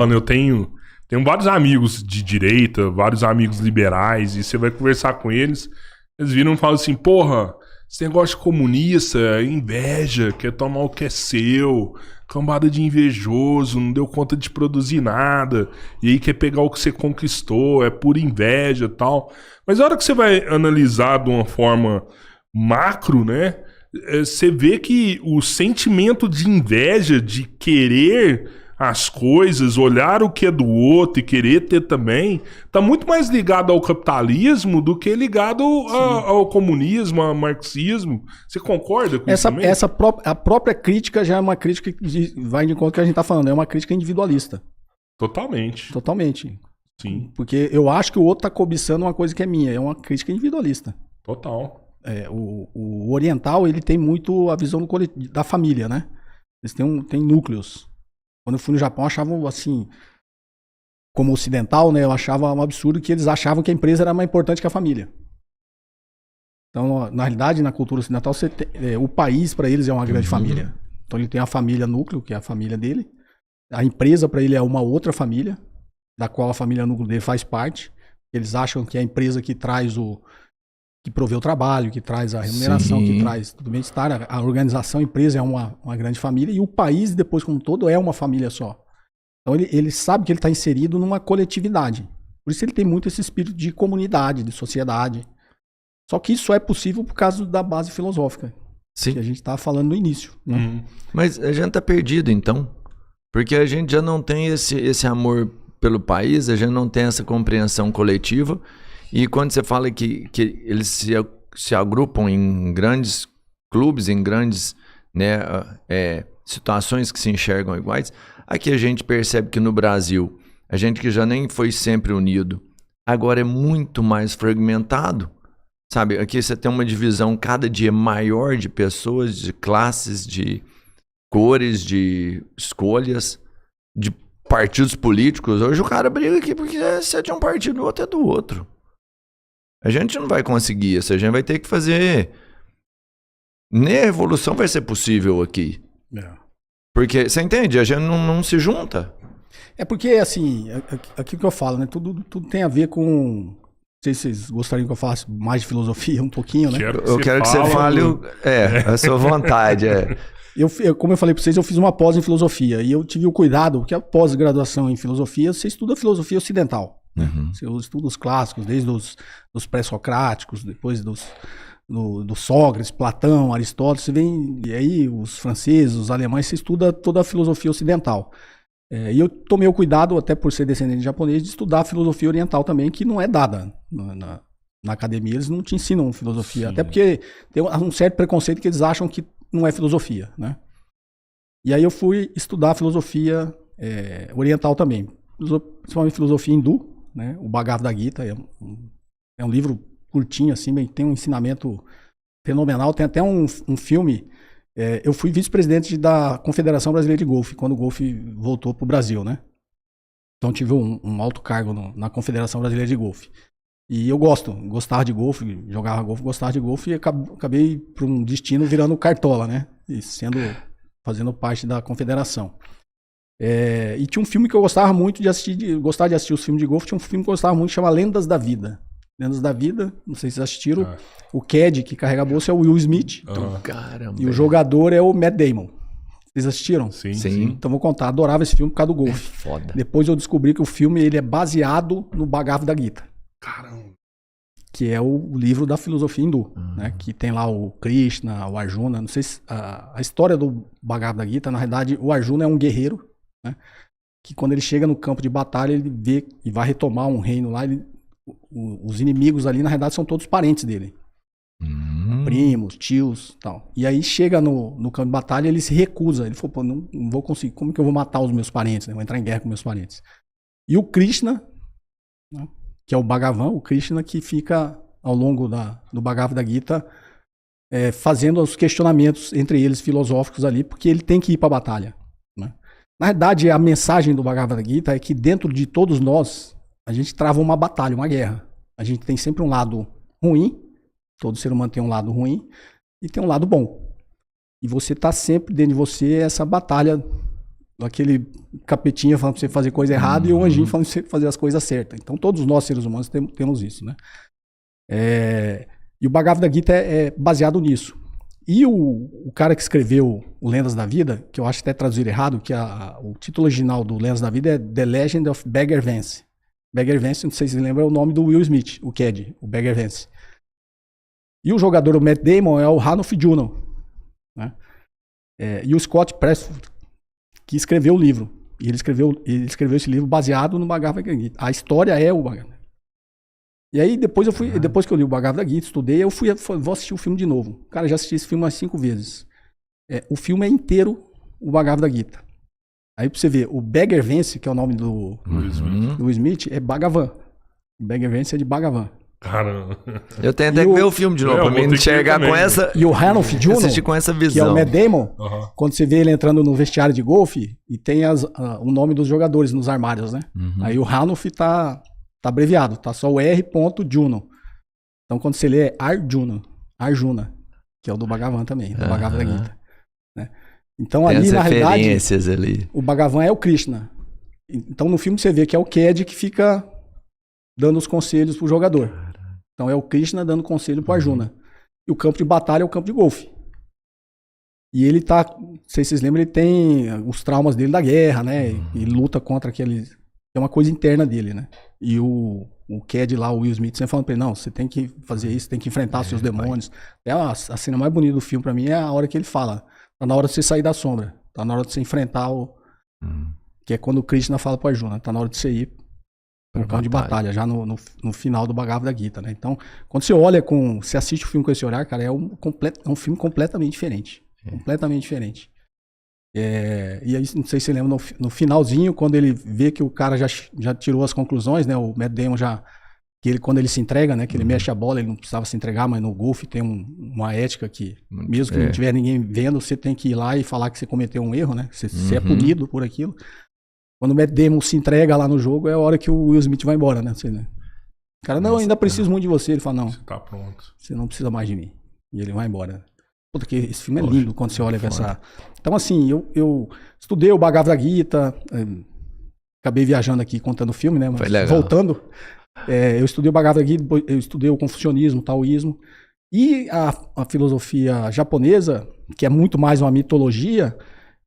Mano, tenho vários amigos de direita, vários amigos liberais, e você vai conversar com eles, eles viram e falam assim, porra, esse negócio de comunista, é inveja, quer tomar o que é seu, cambada de invejoso, não deu conta de produzir nada, e aí quer pegar o que você conquistou, é pura inveja e tal. Mas a hora que você vai analisar de uma forma macro, né, você vê que o sentimento de inveja, de querer as coisas, olhar o que é do outro e querer ter também, tá muito mais ligado ao capitalismo do que ligado ao comunismo, ao marxismo. Você concorda com isso também? A própria crítica já é uma crítica que vai de encontro que a gente tá falando, é uma crítica individualista. Totalmente. Totalmente. Sim. Porque eu acho que o outro tá cobiçando uma coisa que é minha, é uma crítica individualista. Total. O oriental, ele tem muito a visão da família, né? Eles têm núcleos. Quando eu fui no Japão, eu achava assim, como ocidental, né? Eu achava um absurdo que eles achavam que a empresa era mais importante que a família. Então, na realidade, na cultura ocidental, o país para eles é uma grande família. Então, ele tem a família núcleo, que é a família dele. A empresa para ele é uma outra família, da qual a família núcleo dele faz parte. Eles acham que é a empresa que traz que provê o trabalho, que traz a remuneração, que traz tudo bem-estar. A organização, a empresa é uma grande família e o país, depois como um todo, é uma família só. Então ele sabe que ele está inserido numa coletividade. Por isso ele tem muito esse espírito de comunidade, de sociedade. Só que isso é possível por causa da base filosófica. Sim. Que a gente estava falando no início. Né? Mas a gente está perdido então. Porque a gente já não tem esse amor pelo país, a gente não tem essa compreensão coletiva. E quando você fala que eles se agrupam em grandes clubes, em grandes, né, situações que se enxergam iguais, aqui a gente percebe que no Brasil, a gente que já nem foi sempre unido, agora é muito mais fragmentado. Sabe, aqui você tem uma divisão cada dia maior de pessoas, de classes, de cores, de escolhas, de partidos políticos. Hoje o cara briga aqui porque se é de um partido, o outro é do outro. A gente não vai conseguir isso, a gente vai ter que fazer... Nem a revolução vai ser possível aqui. Porque, você entende? A gente não se junta. É porque, assim, aquilo que eu falo, né? Tudo tem a ver com... Não sei se vocês gostariam que eu falasse mais de filosofia, um pouquinho, né? Eu quero que você fale a sua vontade. Como eu falei para vocês, eu fiz uma pós em filosofia e eu tive o cuidado, porque a pós-graduação em filosofia, você estuda filosofia ocidental. Você estuda os clássicos, desde os pré-socráticos, depois do Sócrates, Platão, Aristóteles, você vem, e aí os franceses, os alemães, você estuda toda a filosofia ocidental. E eu tomei o cuidado, até por ser descendente de japonês, de estudar a filosofia oriental também, que não é dada na academia, eles não te ensinam filosofia, Sim. Até porque tem um certo preconceito que eles acham que não é filosofia, né? E aí eu fui estudar filosofia oriental também, principalmente filosofia hindu, né? O Bhagavad Gita é um livro curtinho, assim, tem um ensinamento fenomenal. Tem até um filme. Eu fui vice-presidente da Confederação Brasileira de Golfe, quando o golfe voltou para o Brasil, né? Então tive um alto cargo na Confederação Brasileira de Golfe. E eu gostava de golfe, jogava golfe, gostava de golfe, e acabei por um destino virando cartola, né? E fazendo parte da confederação. E tinha um filme que eu gostava muito de assistir, gostava de assistir os filmes de golfe, tinha um filme que eu gostava muito, chama Lendas da Vida. Lendas da Vida, não sei se vocês assistiram. O Cad, que carrega a bolsa, é o Will Smith. Caramba. E o jogador é o Matt Damon. Vocês assistiram? Sim. Então vou contar, adorava esse filme por causa do golfe. Foda. Depois eu descobri que o filme ele é baseado no Bhagavad Gita. Caramba. Que é o livro da filosofia hindu, né? Que tem lá o Krishna, o Arjuna. Não sei se a história do Bhagavad Gita, na realidade, o Arjuna é um guerreiro, né? Que quando ele chega no campo de batalha, ele vê e vai retomar um reino lá. Os inimigos ali, na realidade, são todos parentes dele. Primos, tios, tal. E aí chega no campo de batalha, ele se recusa. Ele falou, pô, não vou conseguir. Como que eu vou matar os meus parentes, né? Vou entrar em guerra com meus parentes. E o Krishna, né? Que é o Bhagavan, o Krishna, que fica ao longo do Bhagavad Gita fazendo os questionamentos entre eles filosóficos ali, porque ele tem que ir para a batalha, né? Na verdade, a mensagem do Bhagavad Gita é que dentro de todos nós, a gente trava uma batalha, uma guerra. A gente tem sempre um lado ruim, todo ser humano tem um lado ruim, e tem um lado bom. E você está sempre dentro de você essa batalha aquele capetinha falando pra você fazer coisa errada e o anjinho falando pra você fazer as coisas certas. Então todos nós, seres humanos, temos isso, né? E o Bhagavad Gita é baseado nisso. E o cara que escreveu o Lendas da Vida, que eu acho até traduzido errado, que o título original do Lendas da Vida é The Legend of Bagger Vance. Bagger Vance, não sei se você lembra, é o nome do Will Smith, o Cad, o Bagger Vance. E o jogador, o Matt Damon, é o Ranulph Juno, né? E o Scott Pressfield, que escreveu o livro. E ele escreveu esse livro baseado no Bhagavad Gita. A história é o Bhagavad Gita. E aí, depois que eu li o Bhagavad Gita, estudei, vou assistir o filme de novo. Cara, já assisti esse filme umas 5 vezes. O filme é inteiro o Bhagavad Gita. Aí pra você ver, o Bagger Vance, que é o nome do Will Smith, é Bhagavan. O Bagger Vance é de Bhagavan. Caramba. Eu tenho até que ver o filme de novo, pra mim enxergar com essa... E o Ranulph Juno, assistir com essa visão. que é o Matt Damon, quando você vê ele entrando no vestiário de golfe, e tem o nome dos jogadores nos armários, né? Aí o Ranulph tá abreviado, tá só o R. Juno. Então quando você lê é Arjuna, que é o do Bhagavan também, do Bhagavad Gita, né? Então tem ali, na realidade, ali. o Bhagavan é o Krishna. Então no filme você vê que é o Cad que fica dando os conselhos pro jogador. Então é o Krishna dando conselho pro Arjuna. E o campo de batalha é o campo de golfe. E ele tá, não sei se vocês lembram, ele tem os traumas dele da guerra, né? E luta contra aquele... É uma coisa interna dele, né? E o Cad lá, o Will Smith, sempre falando pra ele, não, você tem que fazer isso, tem que enfrentar os seus demônios. A cena mais bonita do filme pra mim é a hora que ele fala, tá na hora de você sair da sombra, tá na hora de você enfrentar que é quando o Krishna fala pro Arjuna, tá na hora de você ir pro campo de batalha, já no final do Bhagavad Gita, né? Então, quando você olha você assiste o filme com esse olhar, cara, é um filme completamente diferente. Completamente diferente. E aí, não sei se você lembra, no finalzinho, quando ele vê que o cara já tirou as conclusões, né? O Matt Damon quando ele se entrega, né? Que ele mexe a bola, ele não precisava se entregar, mas no golfe tem uma ética que, mesmo que não tiver ninguém vendo, você tem que ir lá e falar que você cometeu um erro, né? Você é punido por aquilo. Quando o Matt Damon se entrega lá no jogo, é a hora que o Will Smith vai embora, né? O cara, não, eu ainda preciso muito de você. Ele fala, não, Você tá pronto. você não precisa mais de mim. E ele vai embora. Puta, que esse filme é lindo quando você olha com essa... Então, assim, eu estudei o Bhagavad Gita, acabei viajando aqui contando o filme, né? Mas voltando, eu estudei o Bhagavad Gita, eu estudei o confucionismo, o taoísmo. E a filosofia japonesa, que é muito mais uma mitologia,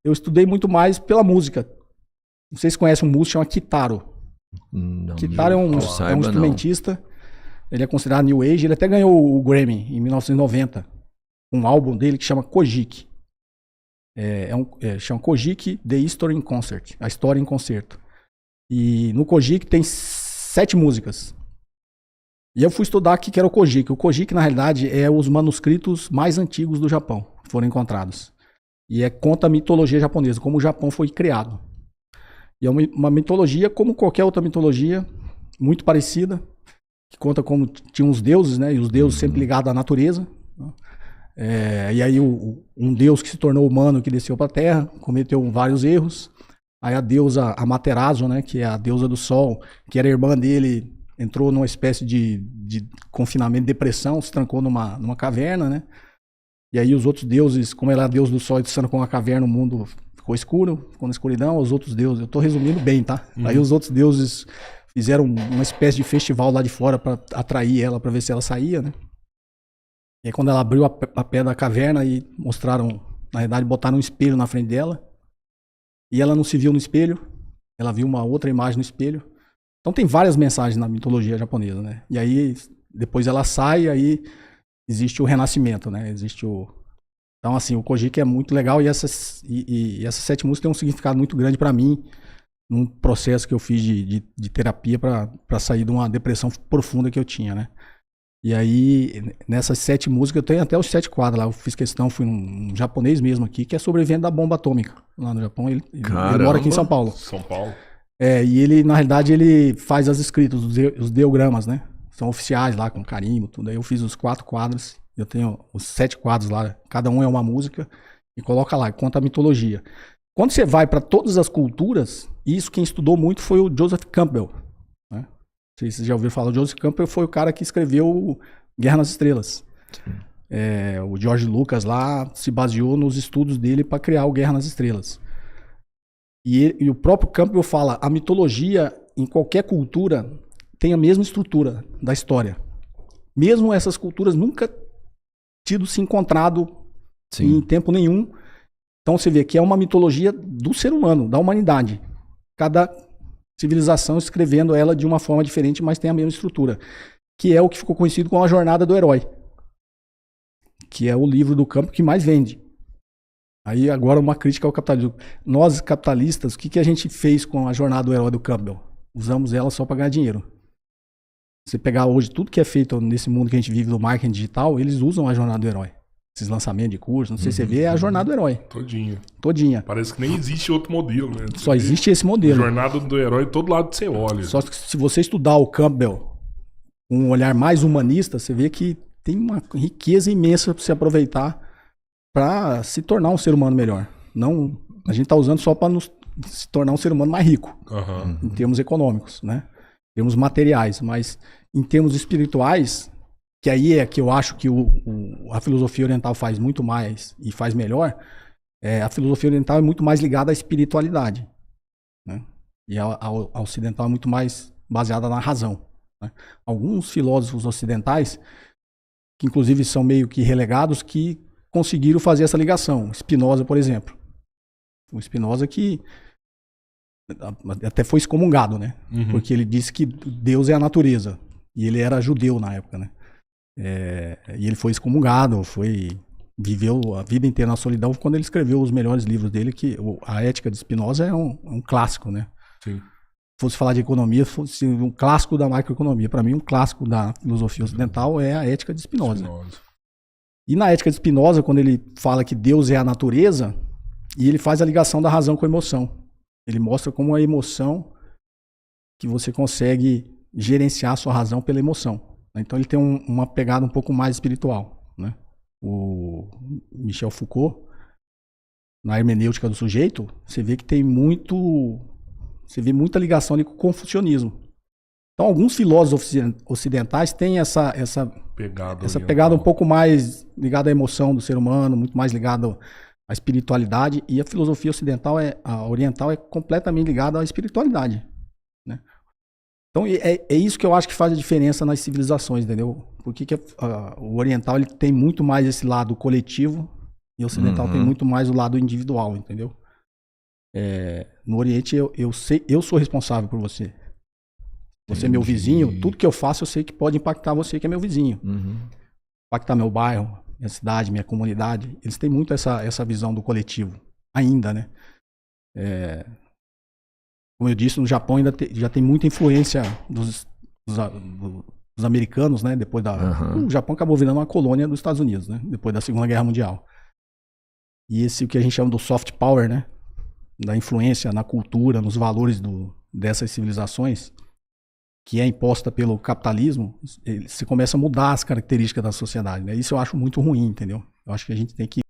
eu estudei muito mais pela música. Não sei se conhecem um músico, chama Kitaro. Não, Kitaro é um instrumentista, ele é considerado New Age, ele até ganhou o Grammy em 1990. Um álbum dele que chama Kojiki. Chama Kojiki The History in Concert. A História em Concerto. E no Kojiki tem 7 músicas. E eu fui estudar o que era o Kojiki. O Kojiki, na realidade, é os manuscritos mais antigos do Japão que foram encontrados. E conta a mitologia japonesa, como o Japão foi criado. E é uma mitologia, como qualquer outra mitologia, muito parecida, que conta como tinha os deuses, né? E os deuses sempre ligados à natureza. E aí um deus que se tornou humano, que desceu para a Terra, cometeu vários erros. Aí a deusa Amaterasu, né, que é a deusa do sol, que era irmã dele, entrou numa espécie de confinamento, depressão, se trancou numa caverna, né? E aí os outros deuses, como ela é a deusa do sol e se trancou na caverna, o mundo ficou escuro, ficou na escuridão. Os outros deuses, eu tô resumindo bem, tá? Aí os outros deuses fizeram uma espécie de festival lá de fora para atrair ela, para ver se ela saía, né? E aí quando ela abriu a pedra da caverna e mostraram, na verdade botaram um espelho na frente dela, e ela não se viu no espelho, ela viu uma outra imagem no espelho. Então tem várias mensagens na mitologia japonesa, né? E aí depois ela sai, aí existe o renascimento, né? Então assim, o Kojiki é muito legal e essas 7 músicas têm um significado muito grande para mim, num processo que eu fiz de terapia para sair de uma depressão profunda que eu tinha, né? E aí, nessas 7 músicas, eu tenho até os 7 quadros lá. Eu fiz questão, fui um japonês mesmo aqui, que é sobrevivente da bomba atômica. Lá no Japão, ele mora aqui em São Paulo. São Paulo. E ele, na realidade, ele faz as escritas, os ideogramas, né? São oficiais lá, com carimbo, tudo. Aí eu fiz os 4 quadros, eu tenho os 7 quadros lá. Cada um é uma música, e coloca lá, conta a mitologia. Quando você vai para todas as culturas, isso quem estudou muito foi o Joseph Campbell. Não sei se vocês já ouviram falar, o Joseph Campbell foi o cara que escreveu Guerra nas Estrelas. O George Lucas lá se baseou nos estudos dele para criar o Guerra nas Estrelas. E o próprio Campbell fala, a mitologia em qualquer cultura tem a mesma estrutura da história. Mesmo essas culturas nunca tido se encontrado em tempo nenhum. Então você vê que é uma mitologia do ser humano, da humanidade. Cada civilização escrevendo ela de uma forma diferente, mas tem a mesma estrutura. Que é o que ficou conhecido como a Jornada do Herói. Que é o livro do Campbell que mais vende. Aí agora uma crítica ao capitalismo. Nós, capitalistas, o que a gente fez com a Jornada do Herói do Campbell? Usamos ela só para ganhar dinheiro. Você pegar hoje tudo que é feito nesse mundo que a gente vive do marketing digital, eles usam a Jornada do Herói. Esses lançamentos de curso, não sei se você vê, é a Jornada do Herói. Todinha. Parece que nem existe outro modelo, né? Só existe esse modelo. Jornada do Herói, todo lado que você olha. Só que se você estudar o Campbell com um olhar mais humanista, você vê que tem uma riqueza imensa para se aproveitar para se tornar um ser humano melhor. Não, a gente está usando só para se tornar um ser humano mais rico, em termos econômicos, né? Em termos materiais, mas em termos espirituais, que aí é que eu acho que a filosofia oriental faz muito mais e faz melhor, a filosofia oriental é muito mais ligada à espiritualidade, né? E a ocidental é muito mais baseada na razão, né? Alguns filósofos ocidentais, que inclusive são meio que relegados, que conseguiram fazer essa ligação. Spinoza, por exemplo. O Spinoza que até foi excomungado, né? Porque ele disse que Deus é a natureza. E ele era judeu na época, né? E ele foi excomungado, viveu a vida inteira na solidão quando ele escreveu os melhores livros dele, que a Ética de Spinoza é um clássico, né? Sim. Se fosse falar de economia, fosse um clássico da macroeconomia. Para mim, um clássico da filosofia ocidental é a Ética de Spinoza. E na Ética de Spinoza, quando ele fala que Deus é a natureza, e ele faz a ligação da razão com a emoção. Ele mostra como a emoção, que você consegue gerenciar a sua razão pela emoção. Então ele tem uma pegada um pouco mais espiritual, né? O Michel Foucault, na hermenêutica do sujeito, você vê que tem você vê muita ligação ali com o confucionismo. Então alguns filósofos ocidentais têm essa pegada um pouco mais ligada à emoção do ser humano, muito mais ligada à espiritualidade, e a filosofia a oriental é completamente ligada à espiritualidade, né? Então é isso que eu acho que faz a diferença nas civilizações, entendeu? Porque o oriental ele tem muito mais esse lado coletivo e o ocidental tem muito mais o lado individual, entendeu? No Oriente eu sou responsável por você. Você é meu vizinho, tudo que eu faço eu sei que pode impactar você que é meu vizinho. Impactar meu bairro, minha cidade, minha comunidade. Eles têm muito essa visão do coletivo, ainda, né? Como eu disse, no Japão ainda já tem muita influência dos americanos, né? Depois o Japão acabou virando uma colônia dos Estados Unidos, né? Depois da Segunda Guerra Mundial. E o que a gente chama do soft power, né? Da influência na cultura, nos valores dessas civilizações, que é imposta pelo capitalismo, você começa a mudar as características da sociedade, né? Isso eu acho muito ruim, entendeu? Eu acho que a gente tem que